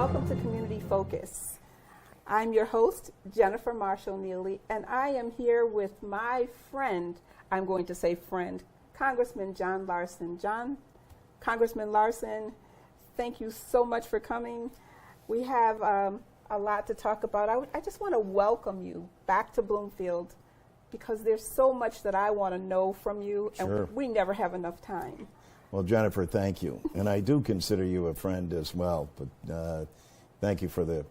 welcome to Community Focus. I'm your host, Jennifer Marshall-Nealy, and I am here with my friend, I'm going to say friend, Congressman John Larson. Congressman Larson, thank you so much for coming. We have a lot to talk about. I just want to welcome you back to Bloomfield because there's so much that I want to know from you, and we never have enough time. Well, Jennifer, thank you, and I do consider you a friend as well. But thank you for the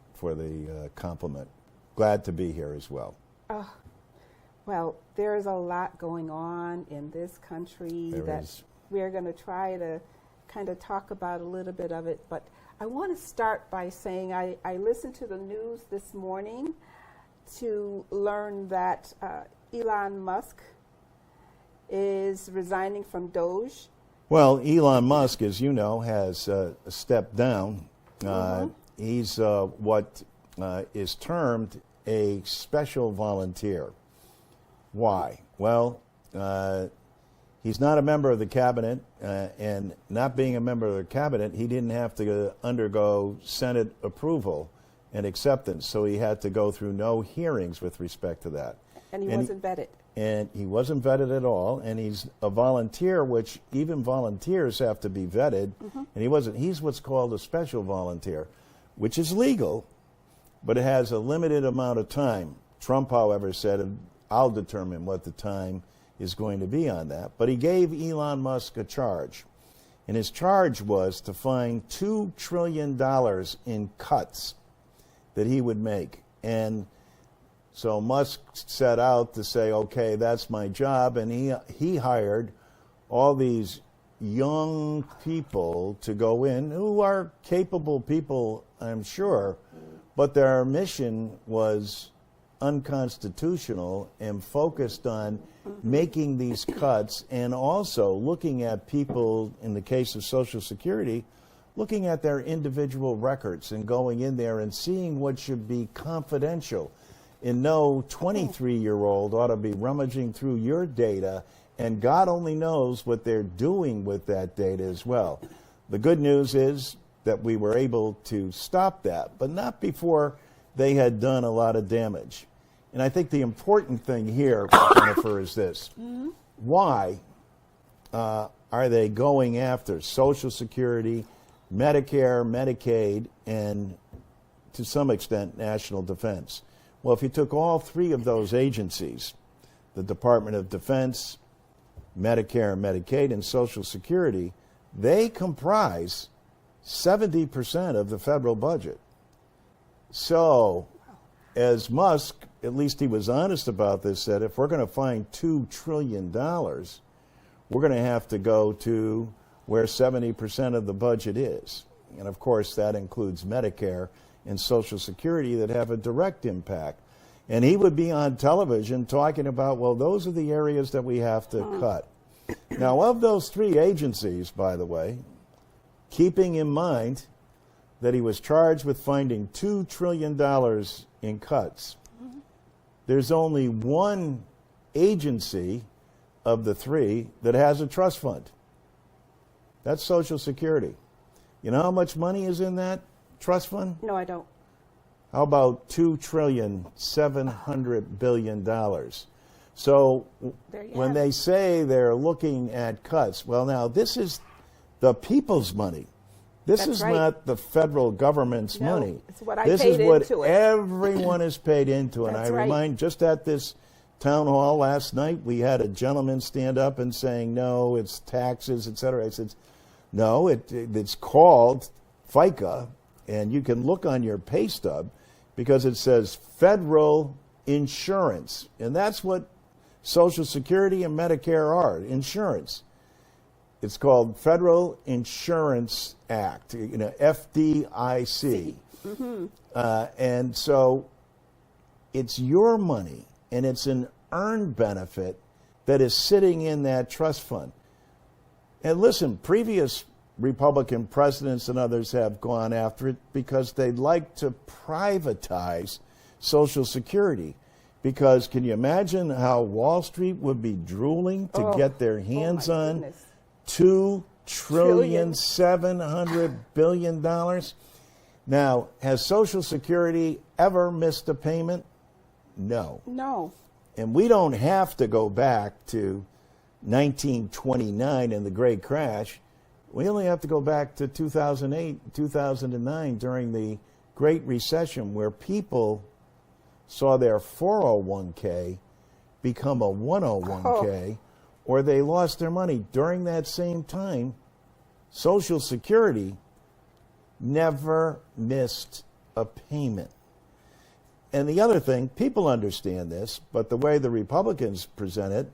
compliment. Glad to be here as well. Well, there's a lot going on in this country we're going to try to kind of talk about a little bit of it. But I want to start by saying I listened to the news this morning to learn that Elon Musk is resigning from DOGE. Well, Elon Musk, as you know, has stepped down. He's what is termed a special volunteer. Why? Well, he's not a member of the cabinet, and not being a member of the cabinet, he didn't have to undergo Senate approval and acceptance, so he had to go through no hearings with respect to that. And he wasn't vetted. And he wasn't vetted at all, and he's a volunteer, which even volunteers have to be vetted, and he wasn't. He's what's called a special volunteer, which is legal, but it has a limited amount of time. Trump, however, said, I'll determine what the time is going to be on that. But he gave Elon Musk a charge, and his charge was to find $2 trillion in cuts that he would make. And so Musk set out to say, okay, that's my job, and he hired all these young people to go in who are capable people, I'm sure, but their mission was unconstitutional and focused on making these cuts and also looking at people, in the case of Social Security, looking at their individual records and going in there and seeing what should be confidential. And no 23-year-old ought to be rummaging through your data, and God only knows what they're doing with that data as well. The good news is that we were able to stop that, but not before they had done a lot of damage. And I think the important thing here, Jennifer, is this. Why are they going after Social Security, Medicare, Medicaid, and to some extent national defense? Well, if you took all three of those agencies, the Department of Defense, Medicare, Medicaid, and Social Security, they comprise 70% of the federal budget. So, as Musk, at least he was honest about this, said if we're going to find $2 trillion, we're going to have to go to where 70% of the budget is. And of course, that includes Medicare and Social Security that have a direct impact. And he would be on television talking about, well, those are the areas that we have to cut. Now, of those three agencies, by the way, keeping in mind that he was charged with finding $2 trillion in cuts, there's only one agency of the three that has a trust fund. That's Social Security. You know how much money is in that trust fund? No, I don't. How about $2.7 trillion? So when they say they're looking at cuts, well, now this is the people's money. This is not the federal government's money. It's what I this paid is what into everyone is paid into. And I remind, just at this town hall last night, we had a gentleman stand up and saying, no, it's taxes, et cetera. I said, no, it's called FICA, and you can look on your pay stub because it says federal insurance. And that's what Social Security and Medicare are, insurance. It's called Federal Insurance Act, FDIC. And so it's your money, and it's an earned benefit that is sitting in that trust fund. And listen, previous Republican presidents and others have gone after it because they'd like to privatize Social Security. Because can you imagine how Wall Street would be drooling to get their hands on $2.7 trillion? Now, has Social Security ever missed a payment? No. No. And we don't have to go back to 1929 and the Great Crash. We only have to go back to 2008, 2009 during the Great Recession, where people saw their 401k become a 101k, or they lost their money. During that same time, Social Security never missed a payment. And the other thing, people understand this, but the way the Republicans present it,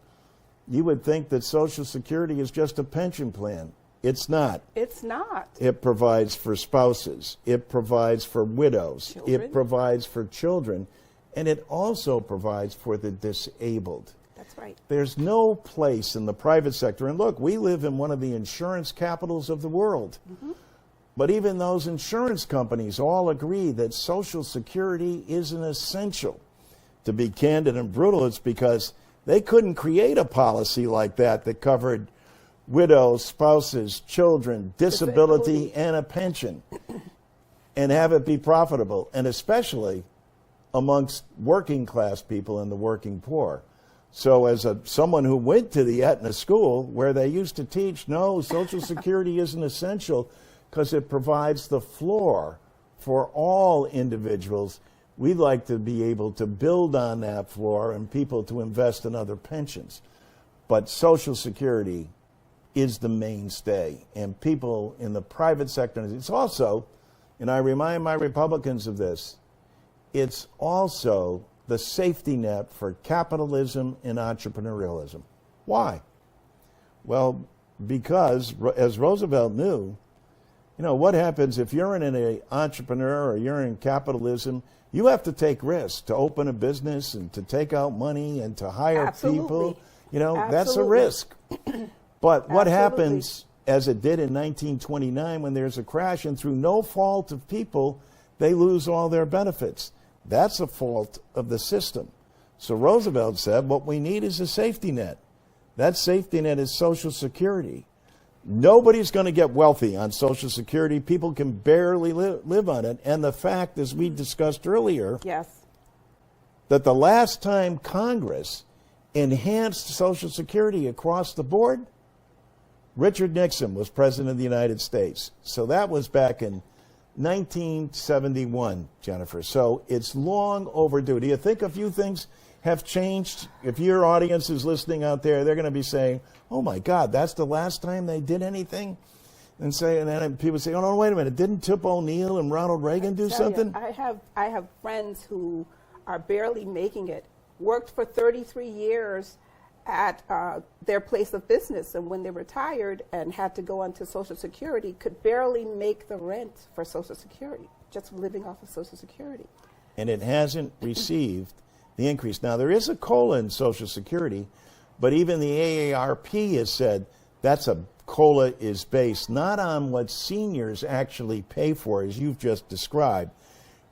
you would think that Social Security is just a pension plan. It's not. It's not. It provides for spouses. It provides for widows. Children. It provides for children. And it also provides for the disabled. That's right. There's no place in the private sector. And look, we live in one of the insurance capitals of the world. Mm-hmm. But even those insurance companies all agree that Social Security is an essential. To be candid and brutal, it's because they couldn't create a policy like that that covered widows, spouses, children, disability, and a pension, and have it be profitable, and especially amongst working class people and the working poor. So as someone who went to the Aetna school where they used to teach, no, Social Security isn't essential because it provides the floor for all individuals, we'd like to be able to build on that floor and people to invest in other pensions. But Social Security is the mainstay, and people in the private sector, it's also, and I remind my Republicans of this, it's also the safety net for capitalism and entrepreneurialism. Why? Well, because, as Roosevelt knew, you know, what happens if you're in an entrepreneur or you're in capitalism, you have to take risks to open a business and to take out money and to hire Absolutely. people. You know, Absolutely. that's a risk. But what Absolutely. happens, as it did in 1929 when there's a crash and through no fault of people, they lose all their benefits. That's a fault of the system. So Roosevelt said, what we need is a safety net. That safety net is Social Security. Nobody's going to get wealthy on Social Security. People can barely live on it. And the fact, as we discussed earlier, Yes. that the last time Congress enhanced Social Security across the board, Richard Nixon was president of the United States. So that was back in 1971, Jennifer. So it's long overdue. Do you think a few things have changed? If your audience is listening out there, they're going to be saying, oh my God, that's the last time they did anything? And then people say, oh no, wait a minute, didn't Tip O'Neill and Ronald Reagan do something? I have friends who are barely making it, worked for 33 years at their place of business, and when they retired and had to go onto Social Security, could barely make the rent for Social Security, just living off of Social Security. And it hasn't received the increase. Now, there is a COLA in Social Security, but even the AARP has said that's a COLA is based not on what seniors actually pay for, as you've just described,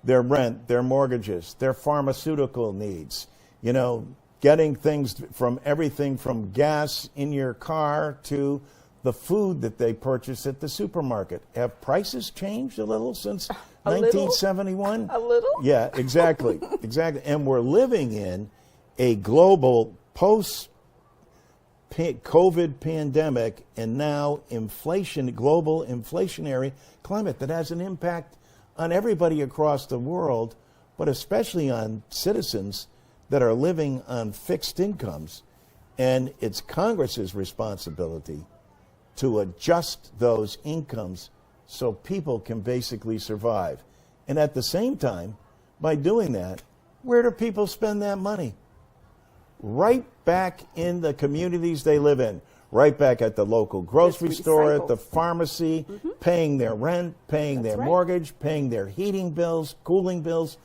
their rent, their mortgages, their pharmaceutical needs, you know, getting things from everything from gas in your car to the food that they purchase at the supermarket. Have prices changed a little since 1971? A little? Yeah, exactly. Exactly. And we're living in a global post-COVID pandemic and now global inflationary climate that has an impact on everybody across the world, but especially on citizens that are living on fixed incomes. And it's Congress's responsibility to adjust those incomes so people can basically survive. And at the same time, by doing that, where do people spend that money? Right back in the communities they live in, right back at the local grocery store, at the pharmacy, paying their rent, paying their mortgage, paying their heating bills, cooling bills.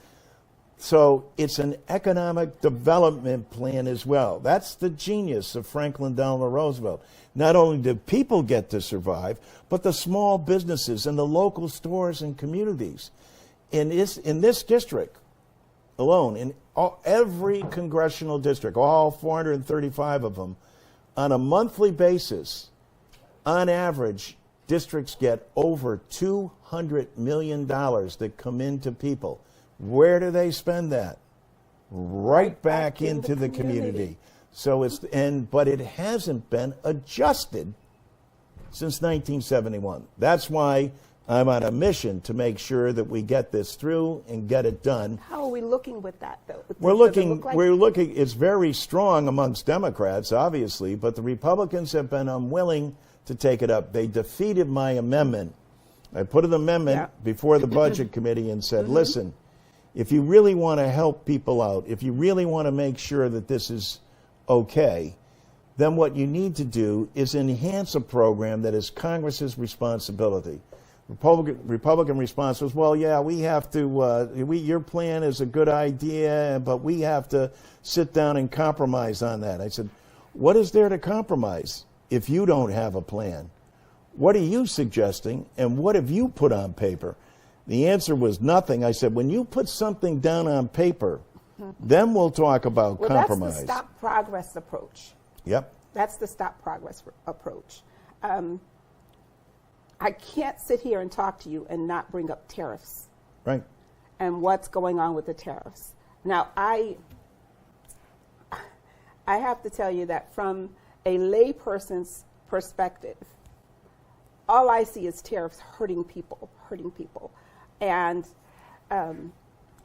So it's an economic development plan as well. That's the genius of Franklin Delano Roosevelt. Not only do people get to survive, but the small businesses and the local stores and communities. In this district alone, in every congressional district, all 435 of them, on a monthly basis, on average, districts get over $200 million that come into people. Where do they spend that? Right back into the community. So but it hasn't been adjusted since 1971. That's why I'm on a mission to make sure that we get this through and get it done. How are we looking with that, though? We're looking, it's very strong amongst Democrats, obviously, but the Republicans have been unwilling to take it up. They defeated my amendment. I put an amendment before the Budget Committee and said, listen, if you really want to help people out, if you really want to make sure that this is okay, then what you need to do is enhance a program that is Congress's responsibility. Republican response was, well, yeah, we have to, your plan is a good idea, but we have to sit down and compromise on that. I said, what is there to compromise if you don't have a plan? What are you suggesting, and what have you put on paper? The answer was nothing. I said, when you put something down on paper, then we'll talk about compromise. That's the stop progress approach. Yep. That's the stop progress approach. I can't sit here and talk to you and not bring up tariffs. Right. And what's going on with the tariffs. Now, I have to tell you that from a layperson's perspective, all I see is tariffs hurting people. And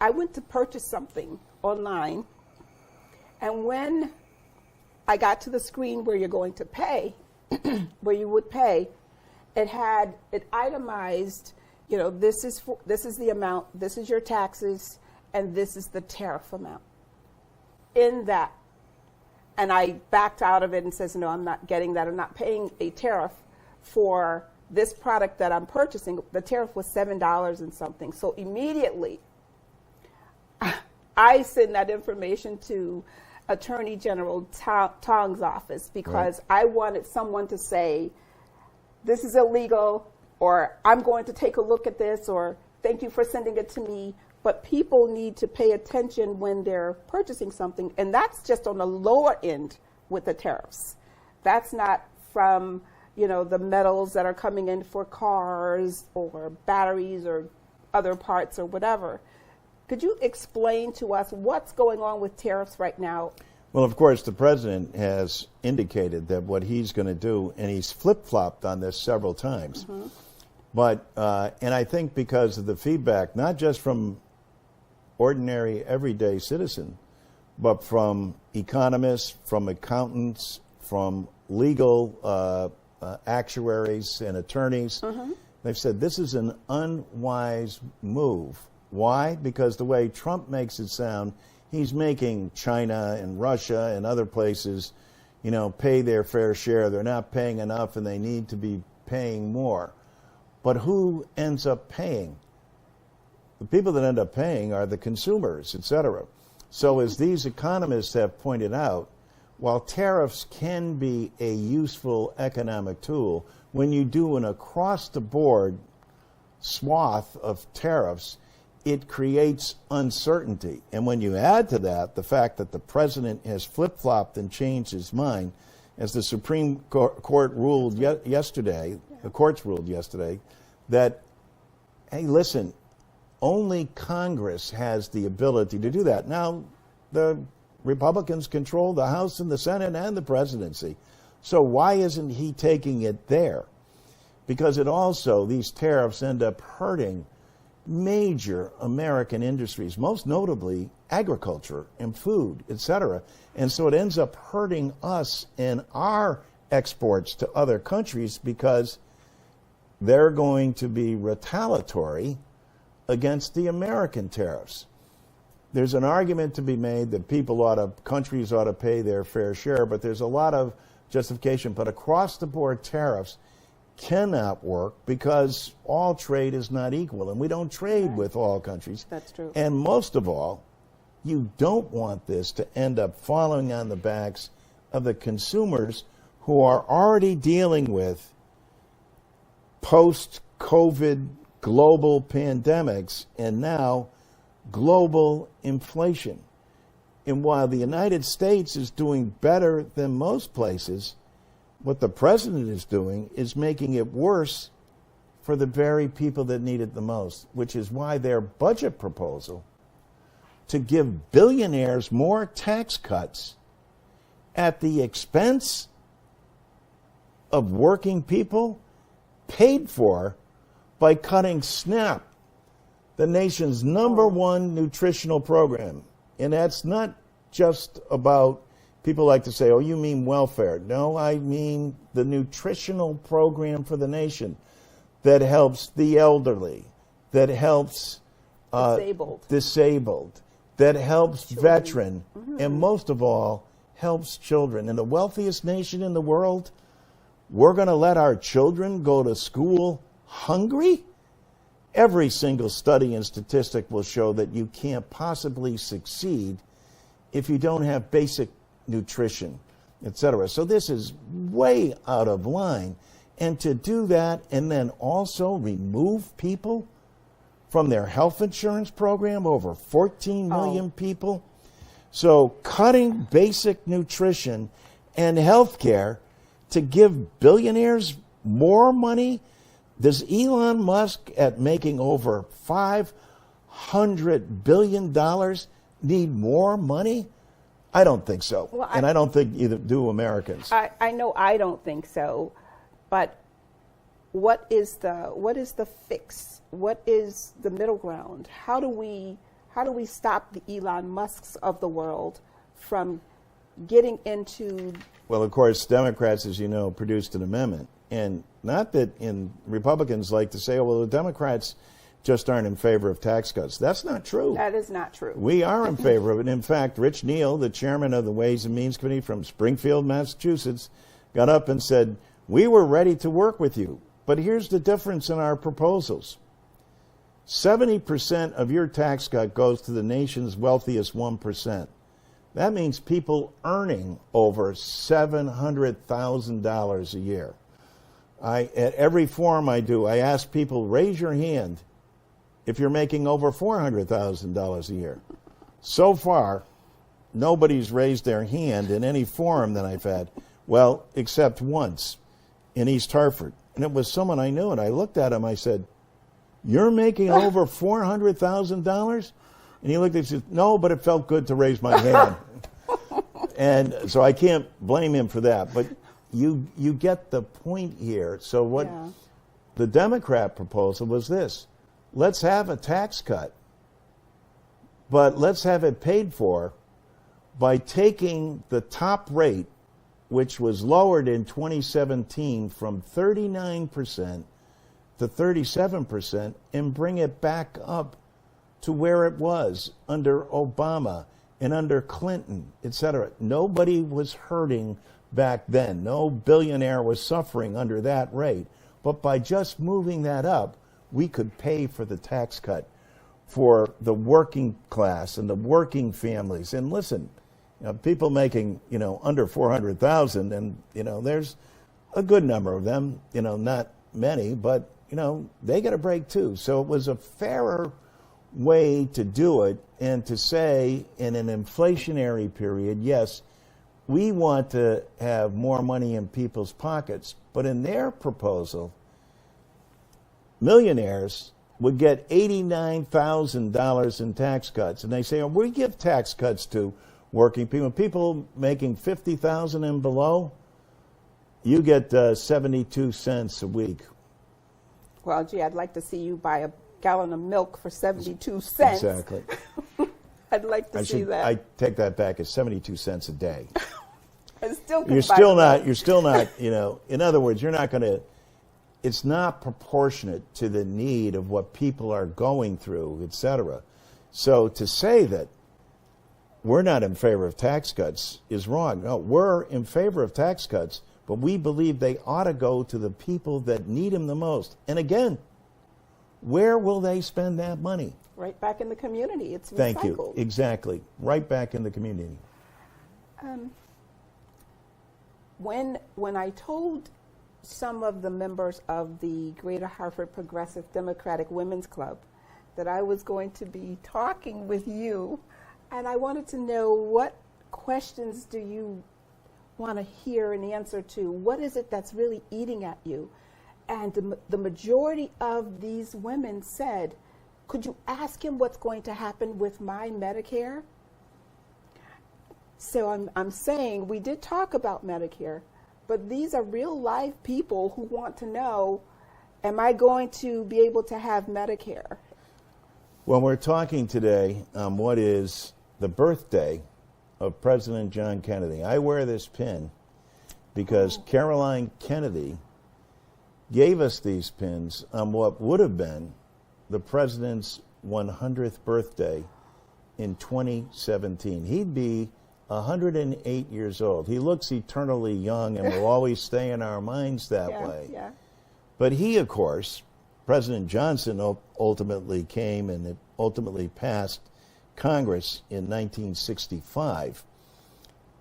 I went to purchase something online, and when I got to the screen where you're going to pay, where you would pay, it itemized, this is the amount, this is your taxes, and this is the tariff amount. In that, and I backed out of it and says, no, I'm not getting that. I'm not paying a tariff for this product that I'm purchasing. The tariff was $7 and something. So immediately, I send that information to Attorney General Tong's office because I wanted someone to say, this is illegal, or I'm going to take a look at this, or thank you for sending it to me. But people need to pay attention when they're purchasing something, and that's just on the lower end with the tariffs. That's not from, the metals that are coming in for cars or batteries or other parts or whatever. Could you explain to us what's going on with tariffs right now? Well, of course, the president has indicated that what he's going to do, and he's flip-flopped on this several times. But, and I think because of the feedback, not just from ordinary, everyday citizen, but from economists, from accountants, from legal actuaries and attorneys, they've said this is an unwise move. Why? Because the way Trump makes it sound, he's making China and Russia and other places, pay their fair share. They're not paying enough and they need to be paying more. But who ends up paying? The people that end up paying are the consumers, et cetera. So as these economists have pointed out, while tariffs can be a useful economic tool, when you do an across-the-board swath of tariffs, it creates uncertainty. And when you add to that the fact that the president has flip-flopped and changed his mind, as the Supreme Court ruled yesterday, the courts ruled yesterday, that, hey, listen, only Congress has the ability to do that. Now, the Republicans control the House and the Senate and the presidency. So why isn't he taking it there? Because these tariffs end up hurting major American industries, most notably agriculture and food, et cetera. And so it ends up hurting us and our exports to other countries because they're going to be retaliatory against the American tariffs. There's an argument to be made that countries ought to pay their fair share, but there's a lot of justification. But across-the-board tariffs cannot work because all trade is not equal, and we don't trade with all countries. That's true. And most of all, you don't want this to end up falling on the backs of the consumers who are already dealing with post-COVID global pandemics and now global inflation. And while the United States is doing better than most places, What the president is doing is making it worse for the very people that need it the most, which is why their budget proposal to give billionaires more tax cuts at the expense of working people, paid for by cutting SNAP, the nation's #1 nutritional program. And that's not just about, people like to say, oh, you mean welfare. No, I mean the nutritional program for the nation that helps the elderly, that helps disabled, that helps veteran, and most of all, helps children. In the wealthiest nation in the world, we're going to let our children go to school hungry? Every single study and statistic will show that you can't possibly succeed if you don't have basic nutrition, etc. So this is way out of line. And to do that and then also remove people from their health insurance program, over 14 million people. So cutting basic nutrition and health care to give billionaires more money. Does Elon Musk, at making over $500 billion, need more money? I don't think so. Well, and I don't think either do Americans. I know I don't think so. But what is the fix? What is the middle ground? How do we stop the Elon Musks of the world from getting into? Well, of course, Democrats, as you know, produced an amendment. And not that Republicans like to say, oh, well, the Democrats just aren't in favor of tax cuts. That's not true. That is not true. We are in favor of it. In fact, Rich Neal, the chairman of the Ways and Means Committee from Springfield, Massachusetts, got up and said, we were ready to work with you. But here's the difference in our proposals. 70% of your tax cut goes to the nation's wealthiest 1%. That means people earning over $700,000 a year. At every forum I do, I ask people, raise your hand if you're making over $400,000 a year. So far, nobody's raised their hand in any forum that I've had, well, except once in East Hartford. And it was someone I knew, and I looked at him, I said, you're making over $400,000? And he looked at me and said, no, but it felt good to raise my hand. And so I can't blame him for that. But you get the point here. So what the Democrat proposal was this. Let's have a tax cut, but let's have it paid for by taking the top rate, which was lowered in 2017 from 39% to 37%, and bring it back up to where it was under Obama and under Clinton, etc. Nobody was hurting back then. No billionaire was suffering under that rate. But by just moving that up, we could pay for the tax cut for the working class and the working families. And listen, people making, under 400,000, and, there's a good number of them, not many, but, they get a break too. So it was a fairer way to do it, and to say in an inflationary period, yes, we want to have more money in people's pockets. But in their proposal, millionaires would get $89,000 in tax cuts. And they say, we give tax cuts to working people. People making $50,000 and below, you get 72 cents a week. Well, gee, I'd like to see you buy a gallon of milk for 72 cents. Exactly. I'd like to see that. I take that back. It's 72 cents a day. You're still not, in other words, you're not going to, it's not proportionate to the need of what people are going through, et cetera. So to say that we're not in favor of tax cuts is wrong. No, we're in favor of tax cuts, but we believe they ought to go to the people that need them the most. And again, where will they spend that money? Right back in the community. It's recycled. Thank you. Exactly. Right back in the community. When I told some of the members of the Greater Hartford Progressive Democratic Women's Club that I was going to be talking with you, and I wanted to know what questions do you want to hear an answer to what is it that's really eating at you. And the majority of these women said, could you ask him what's going to happen with my Medicare? So I'm saying we did talk about Medicare, but these are real live people who want to know, am I going to be able to have Medicare? Well, we're talking today on what is the birthday of President John Kennedy. I wear this pin because Caroline Kennedy gave us these pins on what would have been the president's 100th birthday in 2017. He'd be 108 years old. He looks eternally young and will always stay in our minds that way. Yeah. But he, of course, President Johnson ultimately came and it ultimately passed Congress in 1965.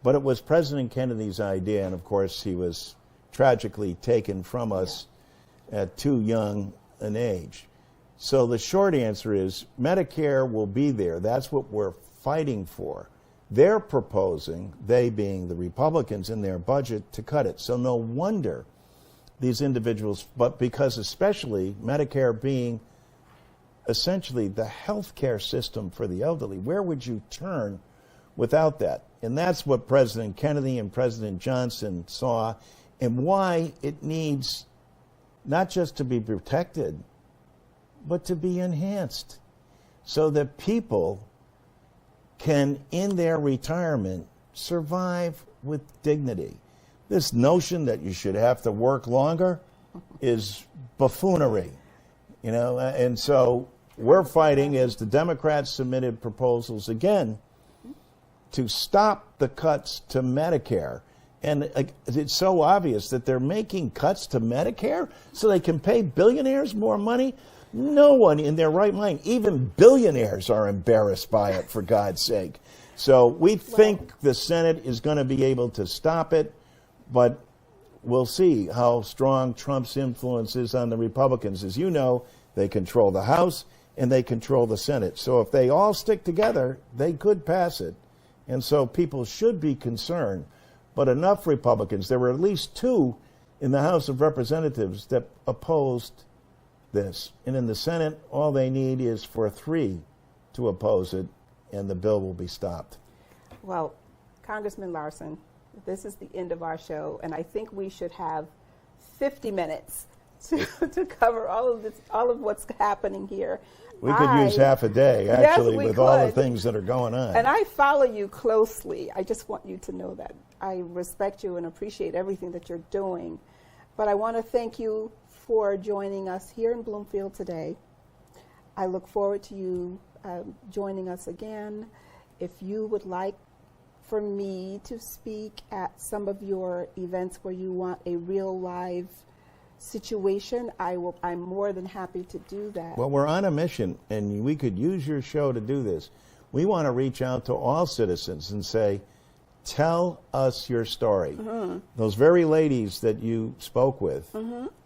But it was President Kennedy's idea, and of course he was tragically taken from us at too young an age. So the short answer is Medicare will be there. That's what we're fighting for. They're proposing, they being the Republicans in their budget, to cut it. So no wonder these individuals, but because especially Medicare being essentially the health care system for the elderly, where would you turn without that? And that's what President Kennedy and President Johnson saw, and why it needs not just to be protected, but to be enhanced so that people can, in their retirement, survive with dignity. This notion that you should have to work longer is buffoonery, you know, and so we're fighting as the Democrats submitted proposals again to stop the cuts to Medicare. And it's so obvious that they're making cuts to Medicare so they can pay billionaires more money. No one in their right mind, even billionaires, are embarrassed by it, for God's sake. So we think the Senate is going to be able to stop it, but we'll see how strong Trump's influence is on the Republicans. As you know, they control the House and they control the Senate. So if they all stick together, they could pass it. And so people should be concerned. But enough Republicans, there were at least 2 in the House of Representatives that opposed this. And in the Senate, all they need is for 3 to oppose it, and the bill will be stopped. Well, Congressman Larson, this is the end of our show, and I think we should have 50 minutes to cover all of what's happening here. We could use half a day, actually, yes, with all the things that are going on. And I follow you closely. I just want you to know that. I respect you and appreciate everything that you're doing. But I want to thank you for joining us here in Bloomfield today. I look forward to you joining us again. If you would like for me to speak at some of your events where you want a real live situation, I'm more than happy to do that. Well, we're on a mission, and we could use your show to do this. We want to reach out to all citizens and say, tell us your story. Mm-hmm. Those very ladies that you spoke with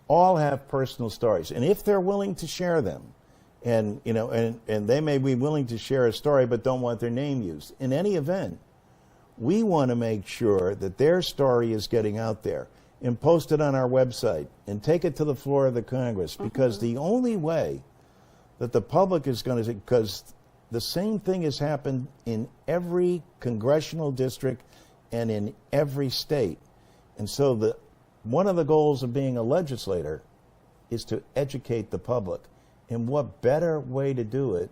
all have personal stories, and if they're willing to share them, and you know, and they may be willing to share a story but don't want their name used. In any event, we want to make sure that their story is getting out there and post it on our website and take it to the floor of the Congress, because the only way that the public is going to, because the same thing has happened in every congressional district and in every state. And so one of the goals of being a legislator is to educate the public. And what better way to do it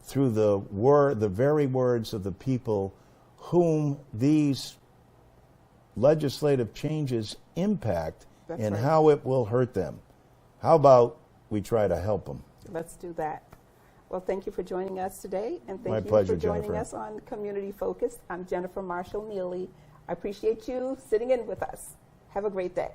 through the very words of the people whom these legislative changes impact. That's and right. How it will hurt them. How about we try to help them? Let's do that. Well, thank you for joining us today, and thank My you pleasure, for joining Jennifer. us on Community Focused. I'm Jennifer Marshall-Nealy. I appreciate you sitting in with us. Have a great day.